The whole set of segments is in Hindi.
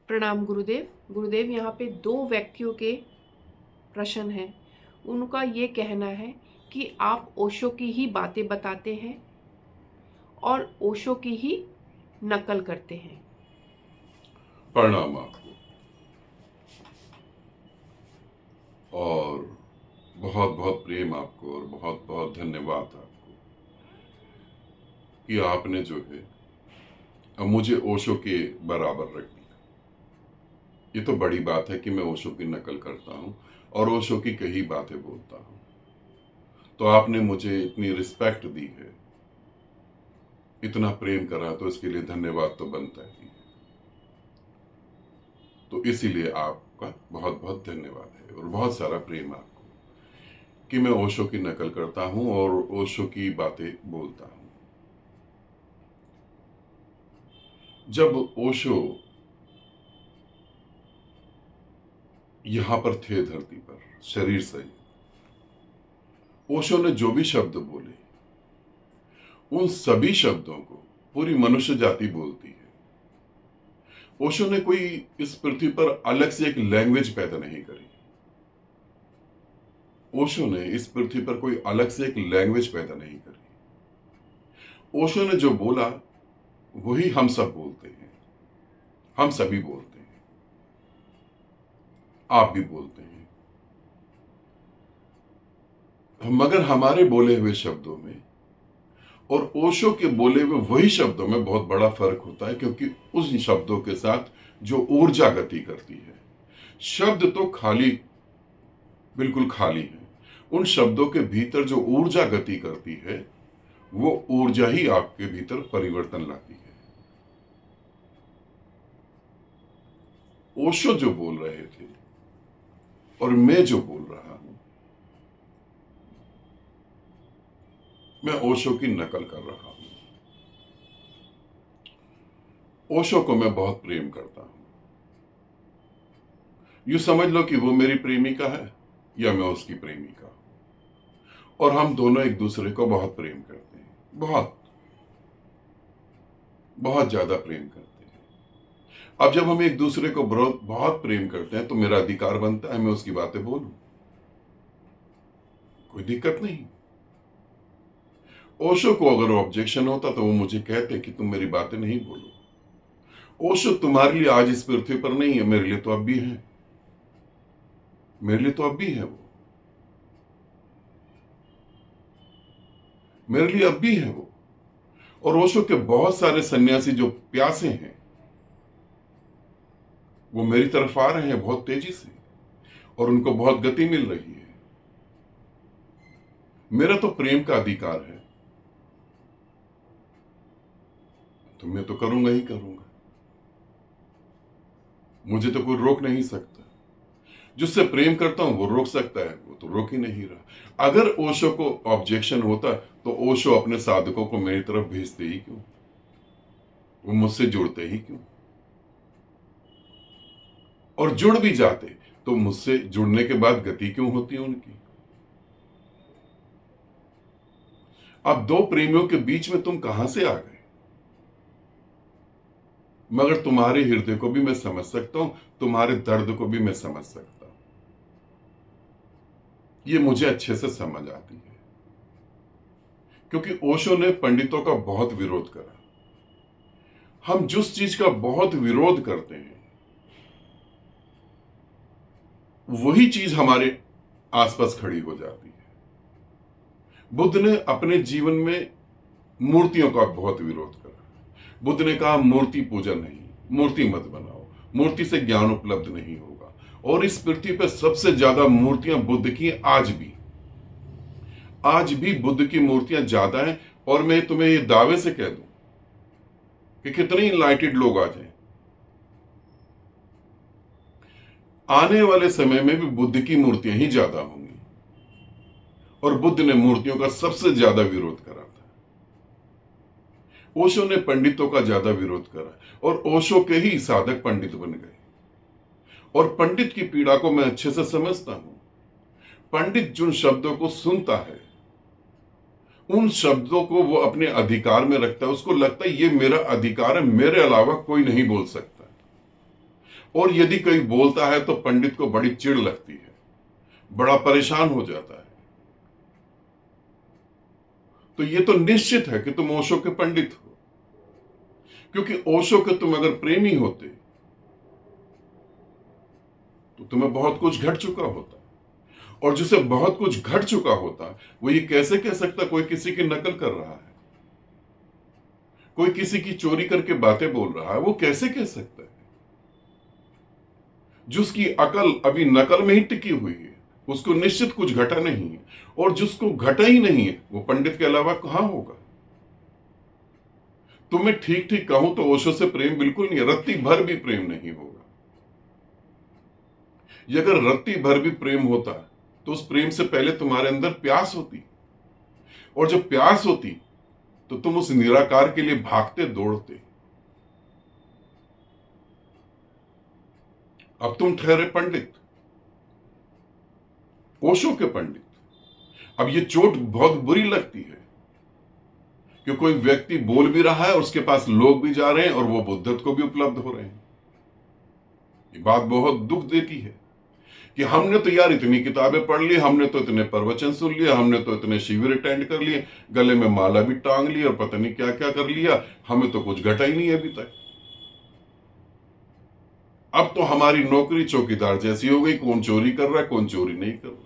प्रणाम गुरुदेव। गुरुदेव, यहाँ पे दो व्यक्तियों के प्रश्न हैं। उनका ये कहना है कि आप ओशो की ही बातें बताते हैं और ओशो की ही नकल करते हैं। प्रणाम आपको और बहुत बहुत प्रेम आपको और बहुत बहुत धन्यवाद आपको कि आपने जो है अब मुझे ओशो के बराबर रख दिया। ये तो बड़ी बात है कि मैं ओशो की नकल करता हूँ और ओशो की कई बातें बोलता हूँ। तो आपने मुझे इतनी रिस्पेक्ट दी है, इतना प्रेम करा, तो इसके लिए धन्यवाद तो बनता ही है। तो इसीलिए आपका बहुत बहुत धन्यवाद है और बहुत सारा प्रेम आपको कि मैं ओशो की नकल करता हूँ और ओशो की बातें बोलता हूँ। जब ओशो यहां पर थे धरती पर शरीर सहित, ओशो ने जो भी शब्द बोले उन सभी शब्दों को पूरी मनुष्य जाति बोलती है। ओशो ने कोई इस पृथ्वी पर अलग से एक लैंग्वेज पैदा नहीं करी। ओशो ने इस पृथ्वी पर कोई अलग से एक लैंग्वेज पैदा नहीं करी। ओशो ने जो बोला वही हम सब बोलते हैं, हम सभी बोलते हैं, आप भी बोलते हैं। मगर हमारे बोले हुए शब्दों में और ओशो के बोले हुए वही शब्दों में बहुत बड़ा फर्क होता है, क्योंकि उस शब्दों के साथ जो ऊर्जा गति करती है। शब्द तो खाली, बिल्कुल खाली है। उन शब्दों के भीतर जो ऊर्जा गति करती है वो ऊर्जा ही आपके भीतर परिवर्तन लाती है। ओशो जो बोल रहे थे और मैं जो बोल रहा हूं, मैं ओशो की नकल कर रहा हूं। ओशो को मैं बहुत प्रेम करता हूं। यूं समझ लो कि वो मेरी प्रेमिका है या मैं उसकी प्रेमिका, और हम दोनों एक दूसरे को बहुत प्रेम करते हैं, बहुत बहुत ज्यादा प्रेम करते हैं। अब जब हम एक दूसरे को बहुत प्रेम करते हैं तो मेरा अधिकार बनता है मैं उसकी बातें बोलूं, कोई दिक्कत नहीं। ओशो को अगर ऑब्जेक्शन होता तो वो मुझे कहते कि तुम मेरी बातें नहीं बोलो। ओशो तुम्हारे लिए आज इस पृथ्वी पर नहीं है, मेरे लिए तो अब भी है, मेरे लिए तो अब भी है वो, मेरे लिए अब भी है वो। और ओशो के बहुत सारे सन्यासी जो प्यासे हैं वो मेरी तरफ आ रहे हैं बहुत तेजी से और उनको बहुत गति मिल रही है। मेरा तो प्रेम का अधिकार है, तो मैं तो करूंगा ही करूंगा, मुझे तो कोई रोक नहीं सकता। जिससे प्रेम करता हूं वो रोक सकता है, वो तो रोक ही नहीं रहा। अगर ओशो को ऑब्जेक्शन होता तो ओशो अपने साधकों को मेरी तरफ भेजते ही क्यों, वो मुझसे जुड़ते ही क्यों, और जुड़ भी जाते तो मुझसे जुड़ने के बाद गति क्यों होती उनकी। अब दो प्रेमियों के बीच में तुम कहां से आ गए। मगर तुम्हारे हृदय को भी मैं समझ सकता हूं, तुम्हारे दर्द को भी मैं समझ सकता हूं, ये मुझे अच्छे से समझ आती है। क्योंकि ओशो ने पंडितों का बहुत विरोध करा। हम जिस चीज का बहुत विरोध करते हैं वही चीज हमारे आसपास खड़ी हो जाती है। बुद्ध ने अपने जीवन में मूर्तियों का बहुत विरोध करा। बुद्ध ने कहा मूर्ति पूजा नहीं, मूर्ति मत बनाओ, मूर्ति से ज्ञान उपलब्ध नहीं होगा। और इस पृथ्वी पर सबसे ज्यादा मूर्तियां बुद्ध की आज भी बुद्ध की मूर्तियां ज्यादा हैं। और मैं तुम्हें ये दावे से कह दूं कि कितने इनलाइटेड लोग आ जाएं, आने वाले समय में भी बुद्ध की मूर्तियां ही ज्यादा होंगी। और बुद्ध ने मूर्तियों का सबसे ज्यादा विरोध करा था। ओशो ने पंडितों का ज्यादा विरोध करा और ओशो के ही साधक पंडित बन गए। और पंडित की पीड़ा को मैं अच्छे से समझता हूं। पंडित जिन शब्दों को सुनता है उन शब्दों को वो अपने अधिकार में रखता है। उसको लगता है ये मेरा अधिकार है, मेरे अलावा कोई नहीं बोल सकता। और यदि कोई बोलता है तो पंडित को बड़ी चिढ़ लगती है, बड़ा परेशान हो जाता है। तो ये तो निश्चित है कि तुम ओशो के पंडित हो, क्योंकि ओशो के तुम अगर प्रेमी होते तो तुम्हें बहुत कुछ घट चुका होता, और जिसे बहुत कुछ घट चुका होता वो ये कैसे कह सकता कोई किसी की नकल कर रहा है, कोई किसी की चोरी करके बातें बोल रहा है, वो कैसे कह सकता है? जिसकी अकल अभी नकल में ही टिकी हुई है उसको निश्चित कुछ घटा नहीं है, और जिसको घटा ही नहीं है वो पंडित के अलावा कहां होगा? तुम्हें ठीक ठीक कहूं तो ओशो से प्रेम बिल्कुल नहीं है, रत्ती भर भी प्रेम नहीं होगा। ये अगर रत्ती भर भी प्रेम होता तो उस प्रेम से पहले तुम्हारे अंदर प्यास होती, और जब प्यास होती तो तुम उस निराकार के लिए भागते दौड़ते। अब तुम ठहरे पंडित, ओशो के पंडित। अब ये चोट बहुत बुरी लगती है कि कोई व्यक्ति बोल भी रहा है और उसके पास लोग भी जा रहे हैं और वो बुद्धत्व को भी उपलब्ध हो रहे हैं। ये बात बहुत दुख देती है कि हमने तो यार इतनी किताबें पढ़ ली, हमने तो इतने प्रवचन सुन लिए, हमने तो इतने शिविर अटेंड कर लिए, गले में माला भी टांग ली और पता नहीं क्या क्या कर लिया, हमें तो कुछ घटा ही नहीं अभी तक। अब तो हमारी नौकरी चौकीदार जैसी हो गई, कौन चोरी कर रहा है कौन चोरी नहीं कर रहा।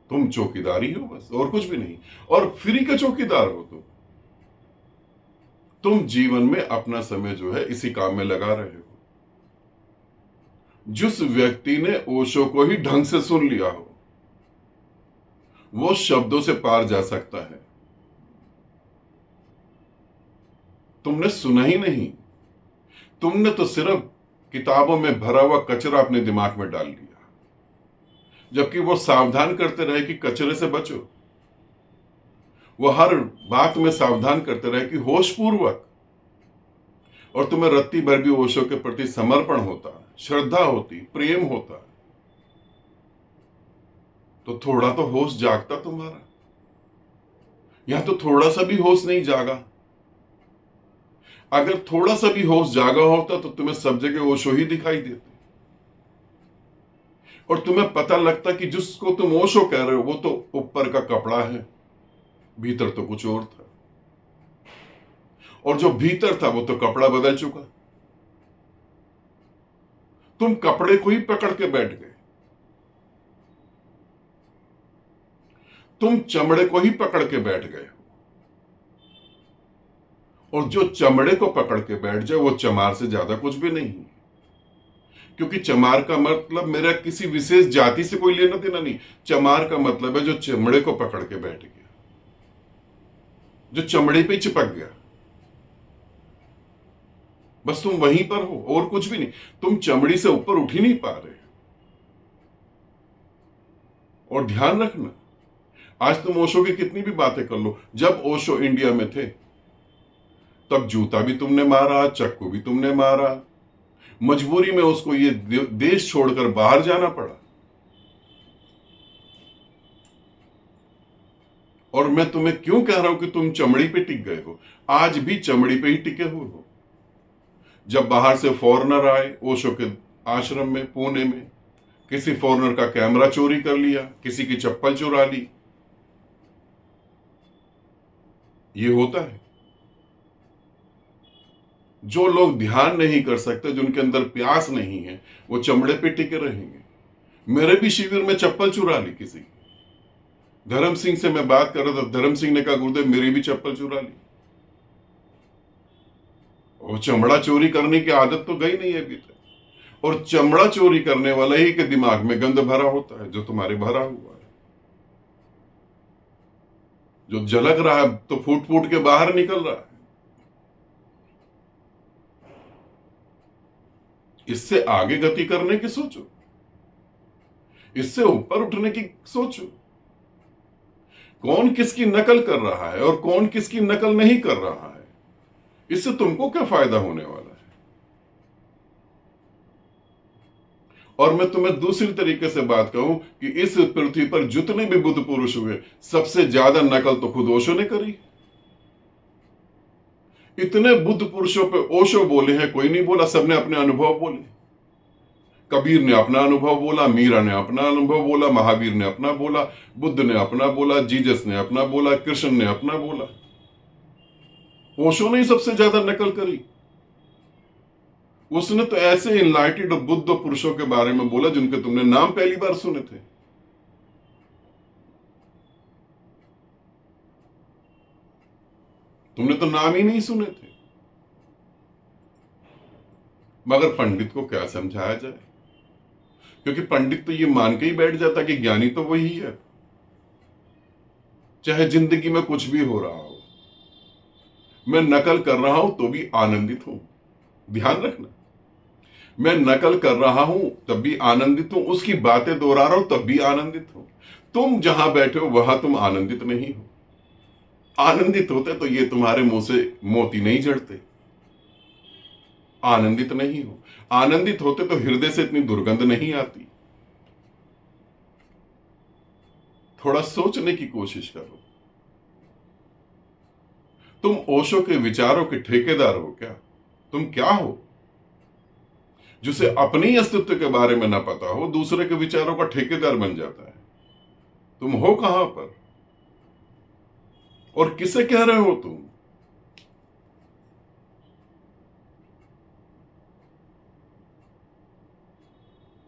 तुम चौकीदार ही हो बस, और कुछ भी नहीं, और फ्री के चौकीदार हो। तुम जीवन में अपना समय जो है इसी काम में लगा रहे हो। जिस व्यक्ति ने ओशो को ही ढंग से सुन लिया हो वो शब्दों से पार जा सकता है। तुमने सुना ही नहीं, तुमने तो सिर्फ किताबों में भरा हुआ कचरा अपने दिमाग में डाल लिया, जबकि वो सावधान करते रहे कि कचरे से बचो। वो हर बात में सावधान करते रहे कि होशपूर्वक, और तुम्हें रत्ती भर भी ओशो के प्रति समर्पण होता, श्रद्धा होती, प्रेम होता, तो थोड़ा तो होश जागता तुम्हारा। यहां तो थोड़ा सा भी होश नहीं जागा। अगर थोड़ा सा भी होश जागा होता तो तुम्हें सब जगह ओशो ही दिखाई देते, और तुम्हें पता लगता कि जिसको तुम ओशो कह रहे हो वो तो ऊपर का कपड़ा है, भीतर तो कुछ और था, और जो भीतर था वो तो कपड़ा बदल चुका। तुम कपड़े को ही पकड़ के बैठ गए, तुम चमड़े को ही पकड़ के बैठ गए, और जो चमड़े को पकड़ के बैठ जाए वो चमार से ज्यादा कुछ भी नहीं, क्योंकि चमार का मतलब मेरा किसी विशेष जाति से कोई लेना देना नहीं। चमार का मतलब है जो चमड़े को पकड़ के बैठ गया, जो चमड़े पे चिपक गया, बस तुम वहीं पर हो और कुछ भी नहीं। तुम चमड़ी से ऊपर उठ ही नहीं पा रहे। और ध्यान रखना, आज तुम ओशो की कितनी भी बातें कर लो, जब ओशो इंडिया में थे तब जूता भी तुमने मारा, चक्कू भी तुमने मारा, मजबूरी में उसको ये देश छोड़कर बाहर जाना पड़ा। और मैं तुम्हें क्यों कह रहा हूं कि तुम चमड़ी पे टिक गए हो, आज भी चमड़ी पे ही टिके हुए हो। जब बाहर से फॉरेनर आए ओशो के आश्रम में पुणे में, किसी फॉरेनर का कैमरा चोरी कर लिया, किसी की चप्पल चुरा ली, ये होता है। जो लोग ध्यान नहीं कर सकते, जिनके अंदर प्यास नहीं है, वो चमड़े पे टिके रहेंगे। मेरे भी शिविर में चप्पल चुरा ली किसी की। धर्म सिंह से मैं बात कर रहा था, धर्म सिंह ने कहा गुरुदेव मेरी भी चप्पल चुरा ली। और चमड़ा चोरी करने की आदत तो गई नहीं है अभी तक, और चमड़ा चोरी करने वाला ही के दिमाग में गंद भरा होता है जो तुम्हारे भरा हुआ है, जो झलक रहा है तो फूट फूट के बाहर निकल रहा है। इससे आगे गति करने की सोचो, इससे ऊपर उठने की सोचो। कौन किसकी नकल कर रहा है और कौन किसकी नकल नहीं कर रहा है, इससे तुमको क्या फायदा होने वाला है। और मैं तुम्हें दूसरी तरीके से बात कहूं कि इस पृथ्वी पर जितने भी बुद्ध पुरुष हुए, सबसे ज्यादा नकल तो खुद ओशो ने करी। इतने बुद्ध पुरुषों पे ओशो बोले हैं, कोई नहीं बोला, सबने अपने अनुभव बोले। कबीर ने अपना अनुभव बोला, मीरा ने अपना अनुभव बोला, महावीर ने अपना बोला, बुद्ध ने अपना बोला, जीसस ने अपना बोला, कृष्ण ने अपना बोला। ओशो ने ही सबसे ज्यादा नकल करी। उसने तो ऐसे इनलाइटेड बुद्ध पुरुषों के बारे में बोला जिनके तुमने नाम पहली बार सुने थे। तुमने तो नाम ही नहीं सुने थे। मगर पंडित को क्या समझाया जाए, क्योंकि पंडित तो ये मान के ही बैठ जाता कि ज्ञानी तो वही है, चाहे जिंदगी में कुछ भी हो रहा हो। मैं नकल कर रहा हूं तो भी आनंदित हूं, ध्यान रखना। मैं नकल कर रहा हूं तब भी आनंदित हूं, उसकी बातें दोहरा रहा हूं तब भी आनंदित हूं। तुम जहां बैठे हो वहां तुम आनंदित नहीं हो। आनंदित होते तो ये तुम्हारे मुंह से मोती नहीं जड़ते। आनंदित नहीं हो। आनंदित होते तो हृदय से इतनी दुर्गंध नहीं आती। थोड़ा सोचने की कोशिश करो। तुम ओशो के विचारों के ठेकेदार हो क्या? तुम क्या हो जिसे अपने अस्तित्व के बारे में ना पता हो, दूसरे के विचारों का ठेकेदार बन जाता है? तुम हो कहां पर और किसे कह रहे हो तुम?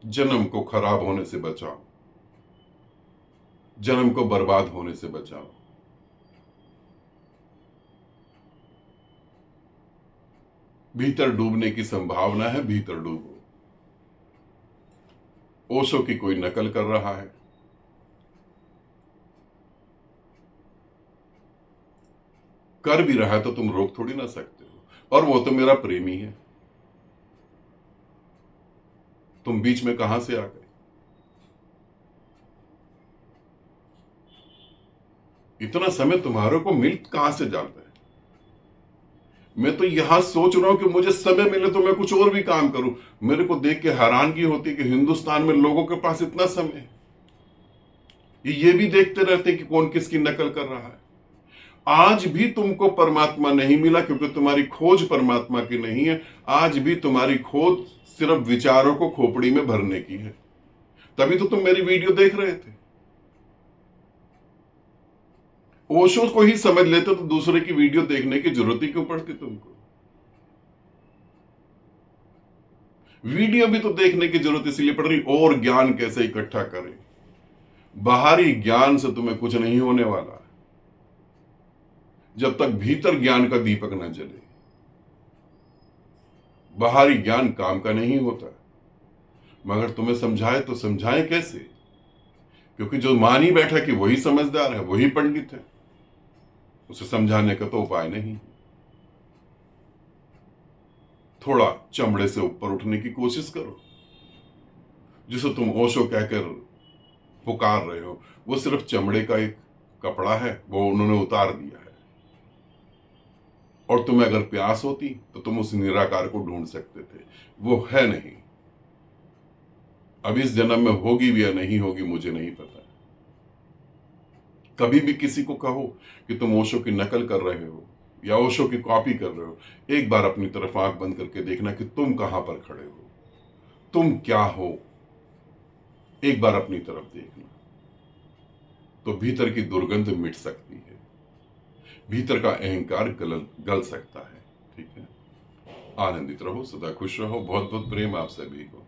जन्म को खराब होने से बचाओ, जन्म को बर्बाद होने से बचाओ। भीतर डूबने की संभावना है, भीतर डूबो। ओशो की कोई नकल कर रहा है, कर भी रहा है तो तुम रोक थोड़ी ना सकते हो। और वो तो मेरा प्रेमी है, तुम बीच में कहां से आ गए? इतना समय तुम्हारे को मिल कहां से जाता है? मैं तो यहां सोच रहा हूं कि मुझे समय मिले तो मैं कुछ और भी काम करूं। मेरे को देख के हैरानगी होती है कि हिंदुस्तान में लोगों के पास इतना समय है, ये भी देखते रहते कि कौन किसकी नकल कर रहा है। आज भी तुमको परमात्मा नहीं मिला क्योंकि तुम्हारी खोज परमात्मा की नहीं है। आज भी तुम्हारी खोज सिर्फ विचारों को खोपड़ी में भरने की है। तभी तो तुम मेरी वीडियो देख रहे थे। ओशो को ही समझ लेते तो दूसरे की वीडियो देखने की जरूरत ही क्यों पड़ती तुमको? वीडियो भी तो देखने की जरूरत इसलिए पड़ रही और ज्ञान कैसे इकट्ठा करें। बाहरी ज्ञान से तुम्हें कुछ नहीं होने वाला जब तक भीतर ज्ञान का दीपक न जले। बाहरी ज्ञान काम का नहीं होता। मगर तुम्हें समझाए तो समझाए कैसे? क्योंकि जो मान ही बैठा कि वही समझदार है, वही पंडित है, उसे समझाने का तो उपाय नहीं। थोड़ा चमड़े से ऊपर उठने की कोशिश करो। जिसे तुम ओशो कहकर पुकार रहे हो वो सिर्फ चमड़े का एक कपड़ा है, वो उन्होंने उतार दिया है। और तुम्हें अगर प्यास होती तो तुम उस निराकार को ढूंढ सकते थे, वो है नहीं। अब इस जन्म में होगी भी या नहीं होगी मुझे नहीं पता। कभी भी किसी को कहो कि तुम ओशो की नकल कर रहे हो या ओशो की कॉपी कर रहे हो, एक बार अपनी तरफ आंख बंद करके देखना कि तुम कहां पर खड़े हो, तुम क्या हो। एक बार अपनी तरफ देखना तो भीतर की दुर्गंध मिट सकती है, भीतर का अहंकार गल सकता है। ठीक है, आनंदित रहो, सदा खुश रहो। बहुत बहुत प्रेम आप सभी को।